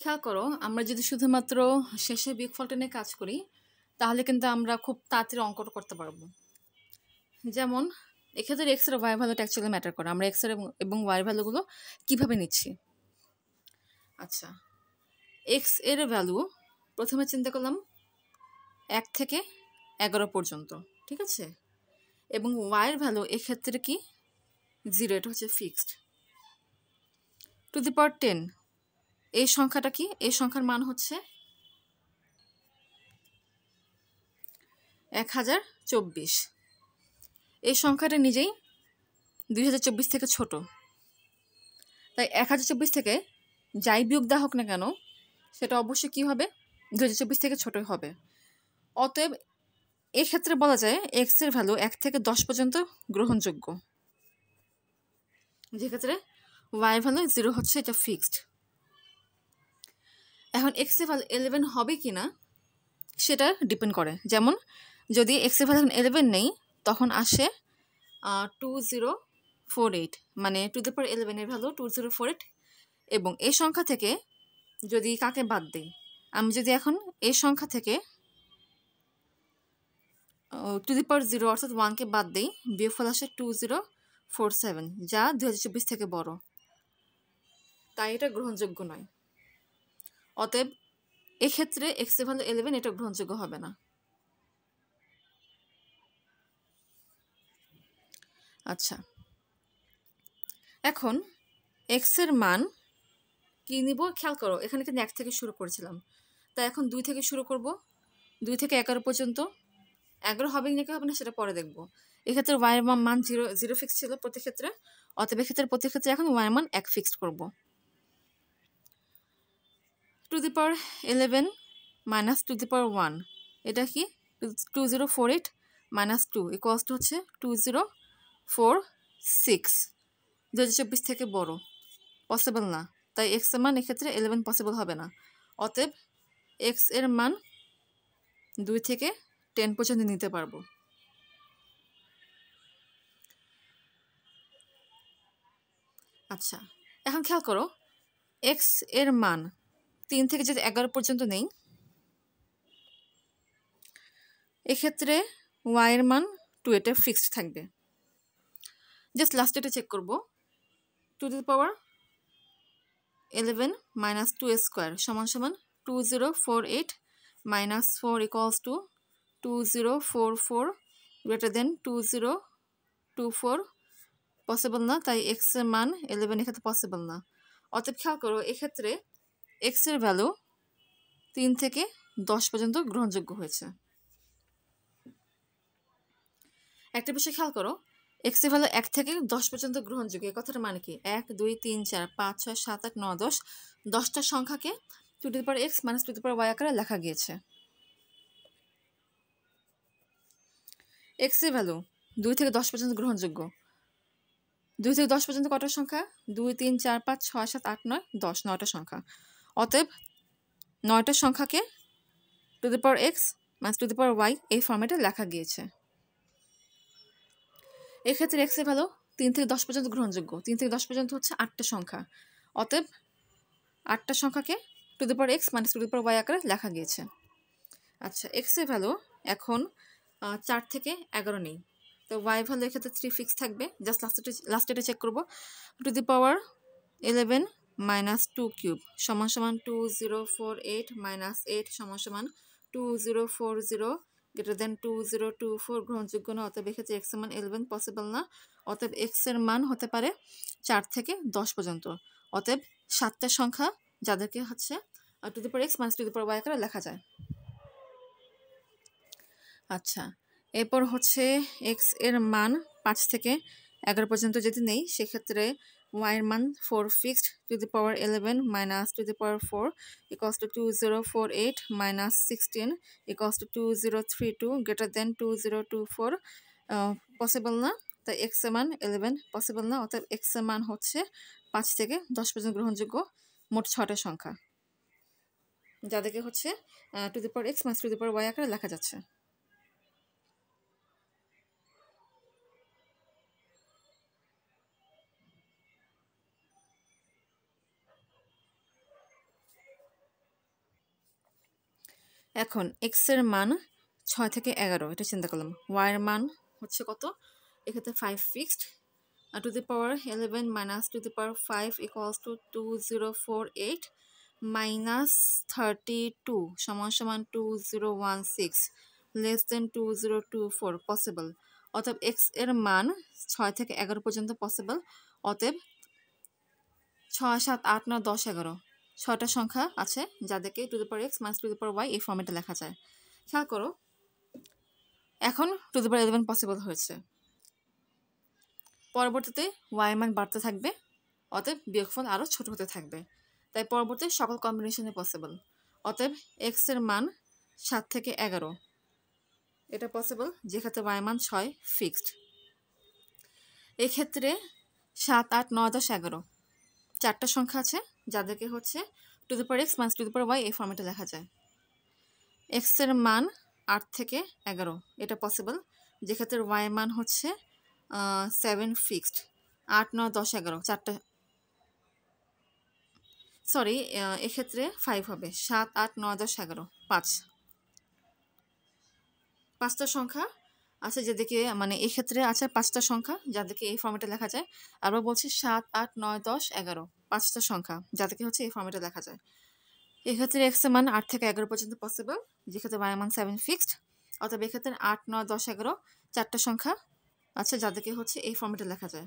খেয়াল করো, আমরা যদি শুধুমাত্র শেষে বিয়োগফলটা নিয়ে কাজ করি তাহলে কিন্তু আমরা খুব তাড়াতাড়ি অঙ্কটা করতে পারবো। যেমন এক্ষেত্রে এক্স এর ওয়াই ভ্যালুটা অ্যাকচুয়ালি ম্যাটার করে। আমরা এক্স এর এবং ওয়াই ভ্যালুগুলো কিভাবে নিচ্ছি। আচ্ছা, এক্স এর ভ্যালু প্রথমে চিন্তা করলাম 1 থেকে 11 পর্যন্ত, ঠিক আছে, এবং ওয়াই এর ভ্যালু এক্ষেত্রে কি 0, এটা হচ্ছে ফিক্সড। টু দি পাওয়ার 10 এই সংখ্যাটা কি, এই সংখ্যার মান হচ্ছে 1024। এই সংখ্যাটা নিজেই 2024 থেকে ছোট, তাই 1024 থেকে যাই বিয়োগ দেওয়া হোক না কেন সেটা অবশ্যই কী হবে, 2024 থেকে ছোটই হবে। অতএব এক্ষেত্রে বলা যায় এক্স এর ভ্যালু 1 থেকে 10 পর্যন্ত গ্রহণযোগ্য, যেক্ষেত্রে ওয়াই ভ্যালু 0 হচ্ছে, এটা ফিক্সড। এখন এক্স এর ভ্যালু 11 হবে কি না সেটা ডিপেন্ড করে। যেমন যদি এক্স এর ভ্যালু 11 নেই তখন আসে 2048, মানে টু দি পাওয়ার 11 এর ভ্যালু 2048। এবং এই সংখ্যা থেকে যদি কাকে বাদ দিই, আমি যদি এখন এই সংখ্যা থেকে টু দি পাওয়ার 0 অর্থাৎ 1কে বাদ দিই, বিয়োগফল আসে 2047, যা 2024 থেকে বড়, তাই এটা গ্রহণযোগ্য নয়। অতএব এক্ষেত্রে এক্স এর ভ্যালু 11 এটা গ্রহণযোগ্য হবে না। আচ্ছা, এখন এক্স এর মান কি নিব, খেয়াল করো এখানে কিন্তু 1 থেকে শুরু করেছিলাম, তাই এখন 2 থেকে শুরু করব, 2 থেকে 11 পর্যন্ত। 11 হবে নাকি হবে না সেটা পরে দেখবো। এক্ষেত্রে ওয়াই এর মান 0 ফিক্স ছিল প্রতি ক্ষেত্রে, অতএব প্রতি ক্ষেত্রে এখন ওয়াই এর মান 1 ফিক্সড করব। To the power 11 minus two the power 1, এটা কি 2048 মাইনাস 2 ইকুয়ালস টু হচ্ছে 2046। 2024 থেকে বড়, পসিবল না, তাই এক্স এর মান এক্ষেত্রে 11 পসিবল হবে না। অতএব এক্স এর মান 2 থেকে 10 পর্যন্ত নিতে পারবো। আচ্ছা, এখন খেয়াল করো এক্স এর মান 3 থেকে যদি 11 পর্যন্ত নেই, এক্ষেত্রে ওয়াই এর মান 2, এটা ফিক্সড থাকবে। জাস্ট লাস্টে এটা চেক করবো, two the power 11 minus 2 square সমান সমান 2048 minus 4 equals to 2044 greater than 2024, possible না, তাই এক্স এর মান 11 এক্ষেত্রে পসিবল না। অতএব খেয়াল করো এক্ষেত্রে এক্স এর ভ্যালু 3 থেকে 10 পর্যন্ত গ্রহণযোগ্য হয়েছে। একটা বিষয় খেয়াল করো, এক্স এর ভ্যালু 1 থেকে 10 পর্যন্ত গ্রহণযোগ্য, এই কথাটা মানে কি 1 2 3 4 5 6 7 8 9 10, 10টা সংখ্যাকে two the power x minus two the power Y আকারে লেখা গিয়েছে। এক্স এর ভ্যালু 2 থেকে 10 পর্যন্ত গ্রহণযোগ্য। 2 থেকে 10 পর্যন্ত কটা সংখ্যা, 2 3 4 5 6 7 8 9 10, 9টা সংখ্যা। অতএব 9টা সংখ্যাকে two the power x minus two the power y এই ফর্মেটে লেখা গিয়েছে। এক্ষেত্রে এক্স এর ভ্যালু 3 থেকে 10 পর্যন্ত গ্রহণযোগ্য। 3 থেকে 10 পর্যন্ত হচ্ছে 8টা সংখ্যা, অতএব 8টা সংখ্যাকে two the power x minus two the power Y আকারে লেখা গিয়েছে। আচ্ছা, এক্স এর ভ্যালু এখন 4 থেকে 11 নেই, তো ওয়াই ভ্যালু এক্ষেত্রে 3 ফিক্স থাকবে। জাস্ট লাস্টে এটা চেক করবো, two the power 11 minus 2 cube সমান সমান 2048 মাইনাস 8 সমান সমান 2040 গ্রেটার দেন 2024, গ্রহণযোগ্য না, অতএব এক্ষেত্রে এক্স এর মান 11 পসিবল না। অতএব এক্স এর মান হতে পারে 4 থেকে 10 পর্যন্ত। অতএব 7টা সংখ্যা যাদেরকে হচ্ছে two the power x minus two the power Y আকারে লেখা যায়। আচ্ছা, এরপর হচ্ছে এক্স এর মান 5 থেকে 11 পর্যন্ত যদি নেই, সেক্ষেত্রে ওয়াই এর মান 4 fixed, two the power 11 minus two the power 4 equals to 2048 minus 16 equals to 2032 greater than 2024, possible না, তাই এক্স এর মান 11 পসিবল না। অর্থাৎ এক্স এর মান হচ্ছে 5 থেকে 10 পর্যন্ত গ্রহণযোগ্য, মোট 6টা সংখ্যা যাদেরকে হচ্ছে two the power x minus two the power Y আকারে লেখা যাচ্ছে। এখন এক্স এর মান 6 থেকে 11, এটা চিন্তা করলাম। ওয়াই এর মান হচ্ছে কত, এক্ষেত্রে 5 fixed, two the power 11 minus two the power 5 equals to 2048 minus 32 সমান সমান 2016 লেস দেন 2024 পসিবল। অতএব এক্স এর মান 6 থেকে 11 পর্যন্ত পসিবল। অতএব 6, 7, 8, 9, 10, 11 6টা সংখ্যা আছে যাদেরকে two the power x minus two the power y এই ফর্মেটে লেখা যায়। খেয়াল করো, এখন টু দি পাওয়ার 11 পসিবল হয়েছে, পরবর্তীতে ওয়াই মান বাড়তে থাকবে, অতএব বিয়োগফল আরও ছোট হতে থাকবে, তাই পরবর্তী সকল কম্বিনেশনে পসিবল। অতএব এক্স এর মান 7 থেকে 11 এটা পসিবল, যেক্ষেত্রে ওয়াই মান 6 ফিক্সড। এক্ষেত্রে 7, 8, 9, 10, 11 4টা সংখ্যা আছে যাদেরকে হচ্ছে two the power x minus two the power y এই ফর্মেটে লেখা যায়। এক্স এর মান 8 থেকে 11 এটা পসিবল, যেক্ষেত্রে ওয়াই মান হচ্ছে 7 ফিক্সড। 8, 9, 10, 11 4টা, সরি এক্ষেত্রে 5 হবে। 7, 8, 9, 10, 11 5টা সংখ্যা আছে যেদিকে, মানে এক্ষেত্রে আছে 5টা সংখ্যা যাদেরকে এই ফর্মেটে লেখা যায়। আবার বলছি 7, 8, 9, 10, 11 5টা সংখ্যা যাদেরকে হচ্ছে এই ফর্মেটে লেখা যায়। এক্ষেত্রে এক্স এর মান 8 থেকে 11 পর্যন্ত পসিবল, যেক্ষেত্রে ওয়াই মান 7 ফিক্সড। অতএব এক্ষেত্রে 8, 9, 10, 11 4টা সংখ্যা আছে যাদেরকে হচ্ছে এই ফর্মেটে লেখা যায়।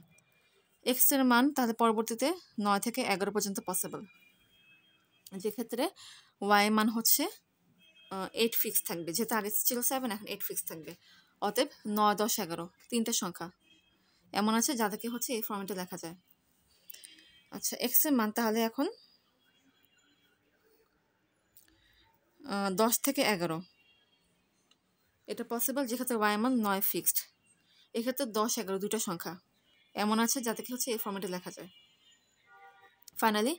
এক্স এর মান তাহলে পরবর্তীতে 9 থেকে 11 পর্যন্ত পসিবল, যেক্ষেত্রে ওয়াই মান হচ্ছে 8 ফিক্স থাকবে, যেহেতু আগে ছিল 7 এখন 8 ফিক্স থাকবে। অতএব 9, 10, 11 3টা সংখ্যা এমন আছে যাদেরকে হচ্ছে এই ফর্মেটে লেখা যায়। আচ্ছা, এক্স এর মান তাহলে এখন 10 থেকে 11 এটা পসিবল, যেক্ষেত্রে ওয়াই মান 9 ফিক্সড। এক্ষেত্রে 10, 11 দুটো সংখ্যা এমন আছে যাদেরকে হচ্ছে এই ফর্মেটে লেখা যায়। ফাইনালি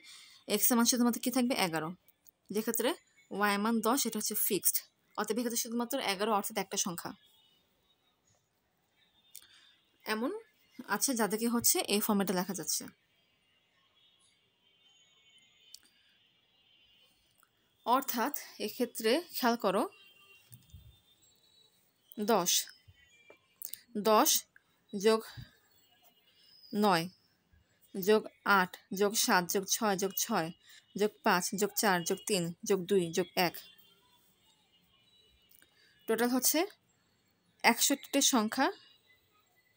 এক্স এর মান শুধুমাত্র কী থাকবে 11, যেক্ষেত্রে ওয়াই মান 10 এটা হচ্ছে ফিক্সড। অতএব এক্ষেত্রে শুধুমাত্র 11 অর্থাৎ একটা সংখ্যা এমন আছে যাদেরকে হচ্ছে এই ফর্মেটে লেখা যাচ্ছে। অর্থাৎ এক্ষেত্রে খেয়াল করো, 10 যোগ 9 যোগ 8 যোগ 7 যোগ 6 যোগ 6 যোগ 5 যোগ 4 যোগ 3 যোগ 2 যোগ 1 টোটাল হচ্ছে 61টি সংখ্যা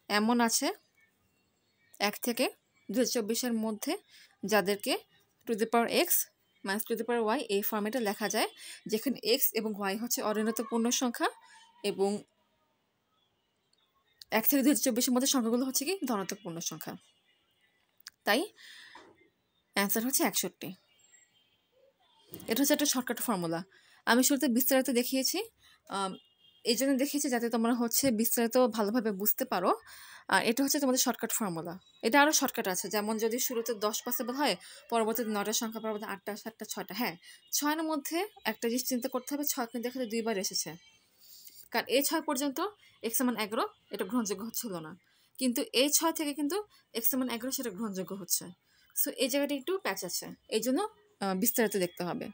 এমন আছে 1 থেকে 2024 মধ্যে যাদেরকে two the power x minus two the power y এই ফর্মেটে লেখা যায়, যেখানে এক্স এবং ওয়াই হচ্ছে অনির্ণীত পূর্ণ সংখ্যা এবং 1 থেকে 2024 মধ্যে সংখ্যাগুলো হচ্ছে কি ধনাত্মক পূর্ণ সংখ্যা। তাই অ্যান্সার হচ্ছে 61। এটা হচ্ছে একটা শর্টকাট ফর্মুলা। আমি শুরুতে বিস্তারিত দেখিয়েছি, এই জন্য দেখিয়েছি যাতে তোমরা হচ্ছে বিস্তারিত ভালোভাবে বুঝতে পারো। এটা হচ্ছে তোমাদের শর্টকাট ফর্মুলা। এটা আরও শর্টকাট আছে, যেমন যদি শুরুতে 10 পসিবল হয়, পরবর্তীতে 9টা সংখ্যা, পরবর্তী 8টা, 7টা, 6টা। হ্যাঁ, 6-এর মধ্যে একটা জিনিস চিন্তা করতে হবে, 6 কিন্তু এখানে 2বার এসেছে, কারণ এই 6 পর্যন্ত এক্স মান 11 এটা গ্রহণযোগ্য হচ্ছিল না, কিন্তু এই 6 থেকে কিন্তু এক্স মান 11 সেটা গ্রহণযোগ্য হচ্ছে। সো এই জায়গাটা একটু প্যাচ আছে, এই জন্য বিস্তারিত দেখতে হবে।